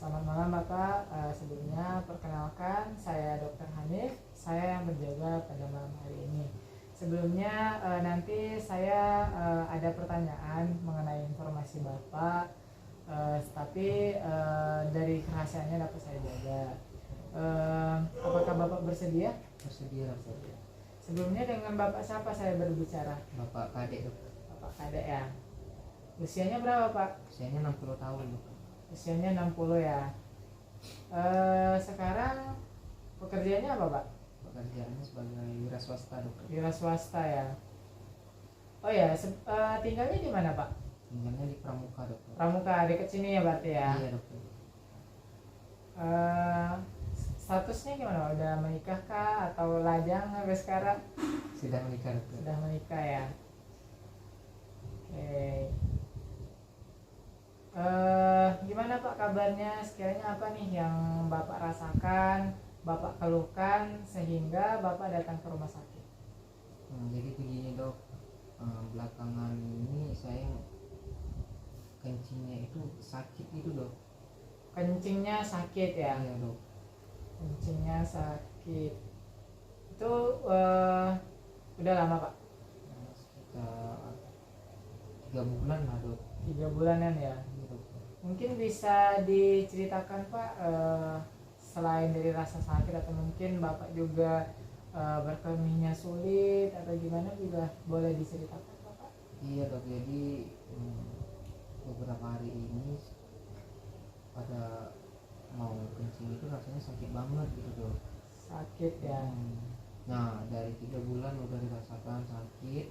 Selamat malam Bapak. Sebelumnya perkenalkan saya Dr. Hanif. Saya yang berjaga pada malam hari ini. Sebelumnya nanti saya ada pertanyaan mengenai informasi Bapak, tapi dari kerahasiaannya dapat saya jaga. Apakah Bapak bersedia? Bersedia, Dokter. Sebelumnya dengan Bapak siapa saya berbicara? Bapak Kadek, Dokter. Bapak Kadek ya. Usianya berapa Pak? Usianya 60 tahun, Dokter. Usianya 60 ya. Sekarang pekerjaannya apa Pak? Pekerjaannya sebagai wira swasta, Dokter. Wira swasta ya. Oh ya, tinggalnya di mana Pak? Tinggalnya di Pramuka, Dokter. Pramuka, dekat sini ya berarti ya? Iya, Dokter. Statusnya gimana? Udah menikah kah atau lajang sampai sekarang? Sudah menikah, Dokter. Sudah menikah ya. Oke. Gimana Pak kabarnya? Sekiranya apa nih yang Bapak rasakan, Bapak keluhkan sehingga Bapak datang ke rumah sakit? Jadi begini, Dok. Belakangan ini saya kencingnya itu sakit itu, Dok. Kencingnya sakit ya? Iya, Dok. Kencingnya sakit. Itu udah lama Pak? Sekitar 3 bulan lah, Dok. 3 bulanan ya? Iya, Dokter. Mungkin bisa diceritakan Pak, selain dari rasa sakit atau mungkin Bapak juga berkemihnya sulit atau gimana juga boleh diceritakan Pak? Iya, Dok. Jadi beberapa hari ini pada mau kencing itu rasanya sakit banget gitu, Dok. Sakit ya? Nah, dari 3 bulan udah dirasakan sakit,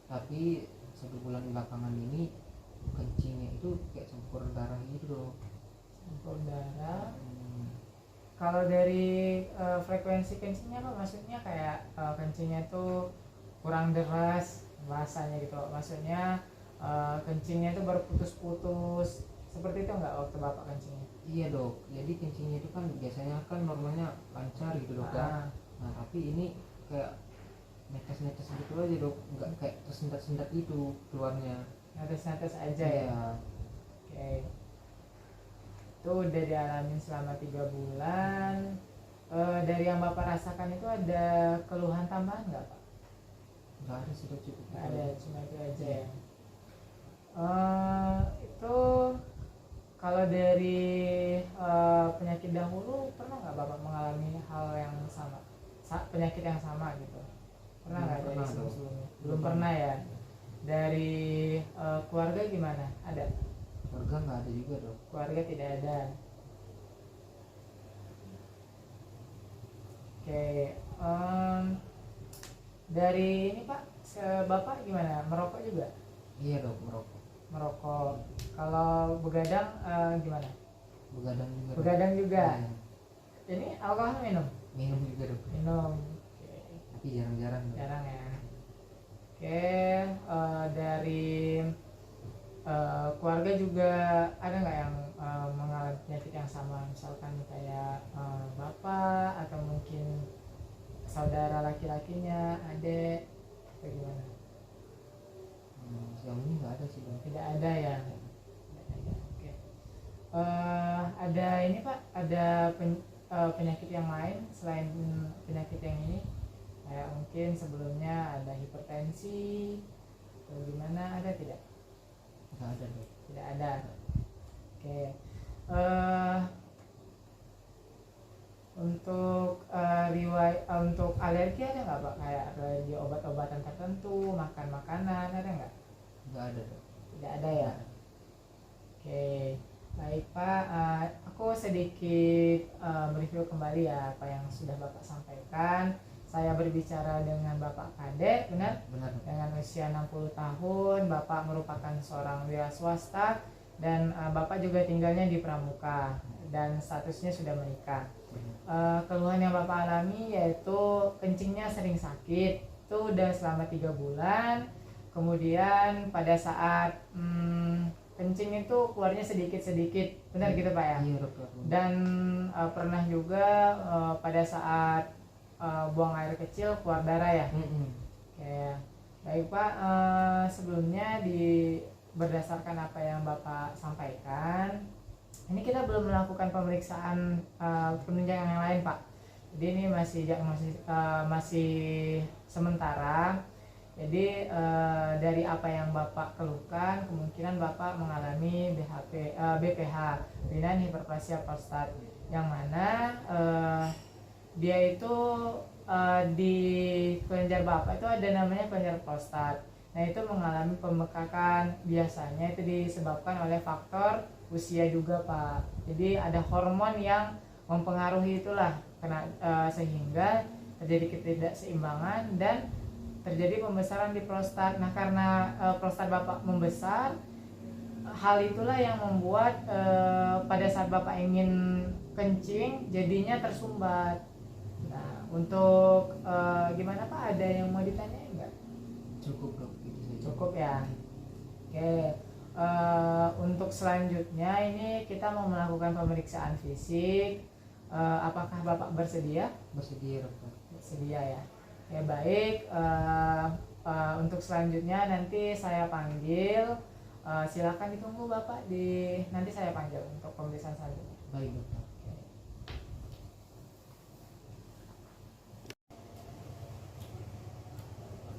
tapi 1 bulan belakangan ini kencingnya itu kayak campur darah gitu, Dok. Campur darah. Kalau dari frekuensi kencingnya apa maksudnya? Kayak kencingnya itu kurang deras bahasanya gitu, maksudnya kencingnya itu berputus-putus seperti itu nggak waktu Bapak kencingnya? Iya, Dok. Jadi kencingnya itu kan biasanya kan normalnya lancar gitu, Dok. Nah, tapi ini kayak netes-netes gitu aja, Dok. Nggak kayak tersendat-sendat gitu keluarnya. Netes-netes aja ya? Oke. Itu udah dialamin selama 3 bulan. Dari yang Bapak rasakan itu ada keluhan tambahan nggak Pak? Nggak ada sih, Dok. Cukup Nggak ada, cuma itu aja ya. Itu kalau dari penyakit dahulu pernah nggak Bapak mengalami hal yang sama, penyakit yang sama gitu? Pernah nggak dari sebelumnya? Belum pernah ya. Dari keluarga gimana? Ada? Keluarga nggak ada juga, Dok. Keluarga tidak ada. Oke. Dari ini Pak, Bapak gimana? Merokok juga? Iya, Dok, merokok. Merokok. Kalau begadang gimana? Begadang juga, Dok. Begadang juga. Iya. Ini alkohol minum? Minum juga, Dok. Minum. Oke. Tapi jarang-jarang, Dok. Jarang ya. Oke. Dari keluarga juga ada nggak yang mengalami penyakit yang sama, misalkan kayak bapak atau mungkin saudara laki-lakinya, adik, atau gimana? Sejauh ini nggak ada sih, Dok. Tidak ada ya. Tidak ada. Oke. Ada ini Pak, ada penyakit yang lain selain penyakit yang ini, kayak mungkin sebelumnya ada hipertensi atau gimana, ada tidak? Nggak ada, Dok. Tidak ada. Oke. Untuk riwayat untuk alergi ada nggak Pak? Kayak alergi obat-obatan tertentu, makan makanan, ada nggak? Nggak ada, Dok. Tidak ada ya. Oke, baik Pak. Aku sedikit mereview kembali ya apa yang sudah Bapak sampaikan. Saya berbicara dengan Bapak Kadek, benar? Benar, Dok. Dengan usia 60 tahun, Bapak merupakan seorang wira swasta dan Bapak juga tinggalnya di Pramuka dan statusnya sudah menikah. Keluhan yang Bapak alami yaitu kencingnya sering sakit, itu udah selama 3 bulan. Kemudian pada saat kencing itu keluarnya sedikit-sedikit, benar gitu Pak ya? Iya, Dok. Dan pernah juga pada saat buang air kecil keluar darah ya? Oke, baik Pak. Sebelumnya berdasarkan apa yang Bapak sampaikan, Ini kita belum melakukan pemeriksaan penunjang yang lain, Pak. Jadi ini masih sementara. Jadi dari apa yang Bapak keluhkan, kemungkinan Bapak mengalami BPH, benign hiperplasia prostat, yang mana dia itu di kelenjar Bapak itu ada namanya kelenjar prostat. Nah, itu mengalami pembekakan, biasanya itu disebabkan oleh faktor usia juga, Pak. Jadi ada hormon yang mempengaruhi itulah, sehingga terjadi ketidakseimbangan dan terjadi pembesaran di prostat. Nah, karena prostat Bapak membesar, hal itulah yang membuat pada saat Bapak ingin kencing jadinya tersumbat. Nah, untuk gimana Pak? Ada yang mau ditanyain nggak? Cukup dok, itu saja. Cukup ya. Oke. Untuk selanjutnya ini kita mau melakukan pemeriksaan fisik. Apakah Bapak bersedia? Bersedia dokter. Bersedia ya. Ya baik. Untuk selanjutnya nanti saya panggil. Silakan ditunggu Bapak nanti saya panggil untuk pemeriksaan selanjutnya. Baik dokter.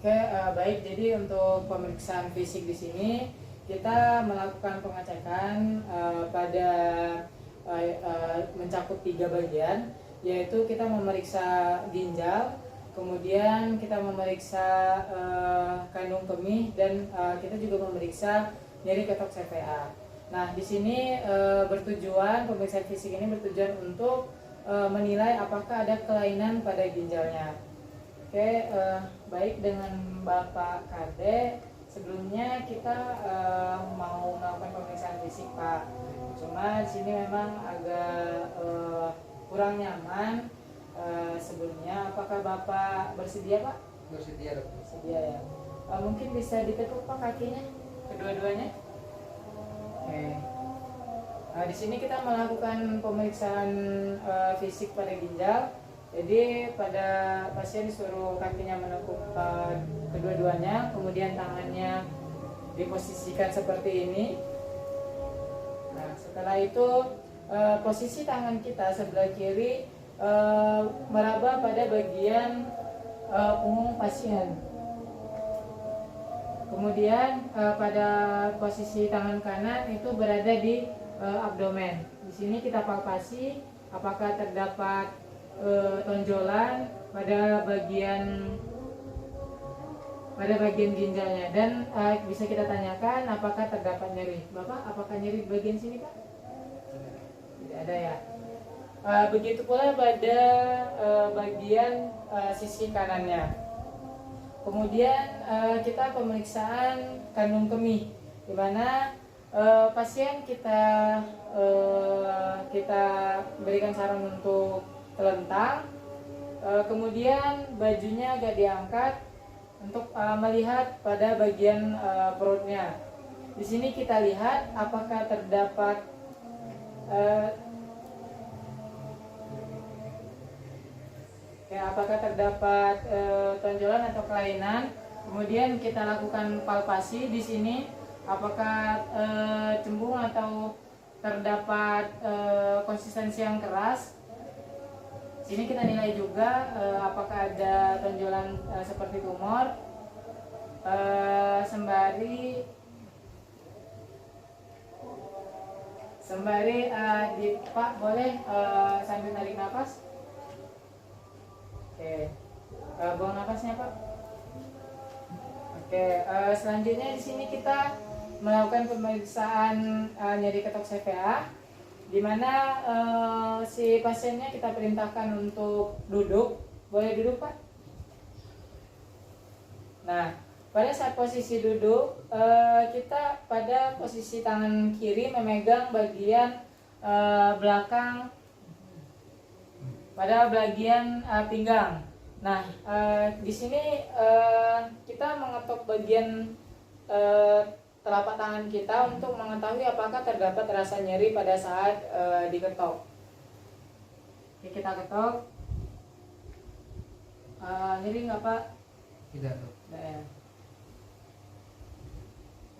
Oke, baik. Jadi untuk pemeriksaan fisik di sini kita melakukan pengecekan pada mencakup 3 bagian, yaitu kita memeriksa ginjal, kemudian kita memeriksa kandung kemih, dan kita juga memeriksa nyeri ketok CVA. Nah, di sini pemeriksaan fisik ini bertujuan untuk menilai apakah ada kelainan pada ginjalnya. Oke, baik, dengan Bapak Kade. Sebelumnya kita mau melakukan pemeriksaan fisik, Pak. Cuma di sini memang agak kurang nyaman. Sebelumnya, apakah Bapak bersedia, Pak? Bersedia dokter. Bersedia ya. Mungkin bisa ditekuk Pak kakinya, kedua-duanya. Oke. Di sini kita melakukan pemeriksaan fisik pada ginjal. Jadi pada pasien disuruh kakinya menekuk kedua-duanya, kemudian tangannya diposisikan seperti ini. Nah, setelah itu posisi tangan kita sebelah kiri meraba pada bagian punggung pasien. Kemudian pada posisi tangan kanan itu berada di abdomen. Di sini kita palpasi apakah terdapat tonjolan pada bagian ginjalnya, dan bisa kita tanyakan apakah terdapat nyeri. Bapak, apakah nyeri di bagian sini, Pak? Tidak ada ya. Begitu pula pada bagian sisi kanannya. Kemudian kita pemeriksaan kandung kemih, di mana pasien kita berikan saran untuk telentang, kemudian bajunya agak diangkat untuk melihat pada bagian perutnya. Di sini kita lihat apakah terdapat tonjolan atau kelainan. Kemudian kita lakukan palpasi di sini apakah cembung atau terdapat konsistensi yang keras. Sini kita nilai juga apakah ada tonjolan seperti tumor. Sembari Pak boleh sambil tarik nafas. Oke, buang nafasnya Pak. Oke, selanjutnya di sini kita melakukan pemeriksaan nyeri ketok CVA, di mana si pasiennya kita perintahkan untuk duduk. Boleh duduk Pak? Nah, pada saat posisi duduk, kita pada posisi tangan kiri memegang bagian belakang pada bagian pinggang. Nah, di sini kita mengetuk bagian telapak tangan kita untuk mengetahui apakah terdapat rasa nyeri pada saat diketok. Oke, kita ketok. Nyeri nggak Pak? Tidak dok. Nah, ya.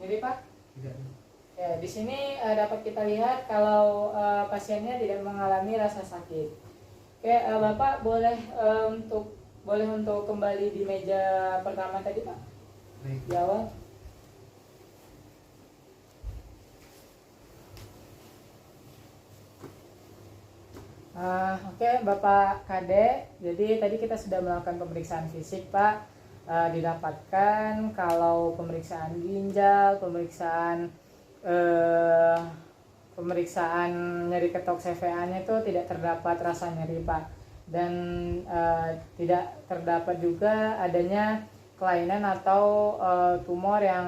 Nyeri Pak? Tidak dok. Ya, di sini dapat kita lihat kalau pasiennya tidak mengalami rasa sakit. Oke, Bapak boleh untuk kembali di meja pertama tadi, Pak. Baik. Di awal. Oke, Bapak Kade. Jadi tadi kita sudah melakukan pemeriksaan fisik, Pak. Didapatkan kalau pemeriksaan ginjal, pemeriksaan nyeri ketok CVA-nya itu tidak terdapat rasa nyeri, Pak. Dan tidak terdapat juga adanya kelainan atau tumor yang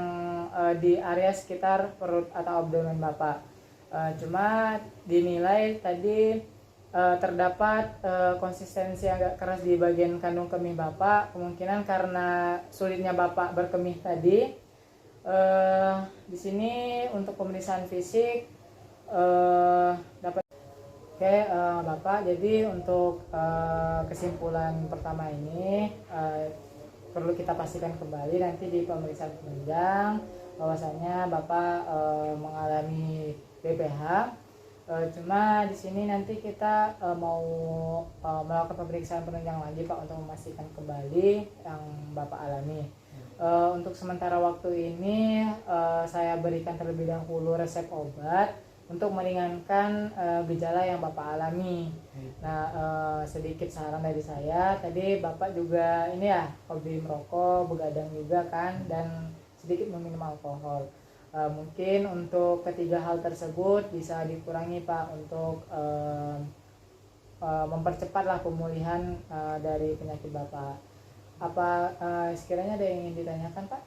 di area sekitar perut atau abdomen Bapak. Cuma dinilai tadi terdapat konsistensi agak keras di bagian kandung kemih Bapak, kemungkinan karena sulitnya Bapak berkemih tadi. Di sini untuk pemeriksaan fisik dapat. Oke, Bapak, jadi untuk kesimpulan pertama ini perlu kita pastikan kembali nanti di pemeriksaan penunjang bahwasanya Bapak mengalami BPH. Cuma di sini nanti kita mau melakukan pemeriksaan penunjang lagi, Pak, untuk memastikan kembali yang Bapak alami. Untuk sementara waktu ini saya berikan terlebih dahulu resep obat untuk meringankan gejala yang Bapak alami. Nah, sedikit saran dari saya, tadi Bapak juga ini ya hobi merokok, begadang juga kan, dan sedikit meminum alkohol. Mungkin untuk ketiga hal tersebut bisa dikurangi, Pak, untuk mempercepatlah pemulihan dari penyakit Bapak. Apa sekiranya ada yang ingin ditanyakan, Pak?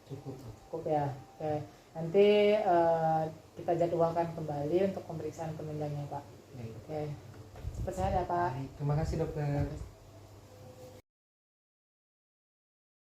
Cukup ya. Oke. Nanti kita jadwalkan kembali untuk pemeriksaan penunjangnya, Pak. Baik. Oke. Cepat sehat ya, Pak. Baik. Terima kasih dokter.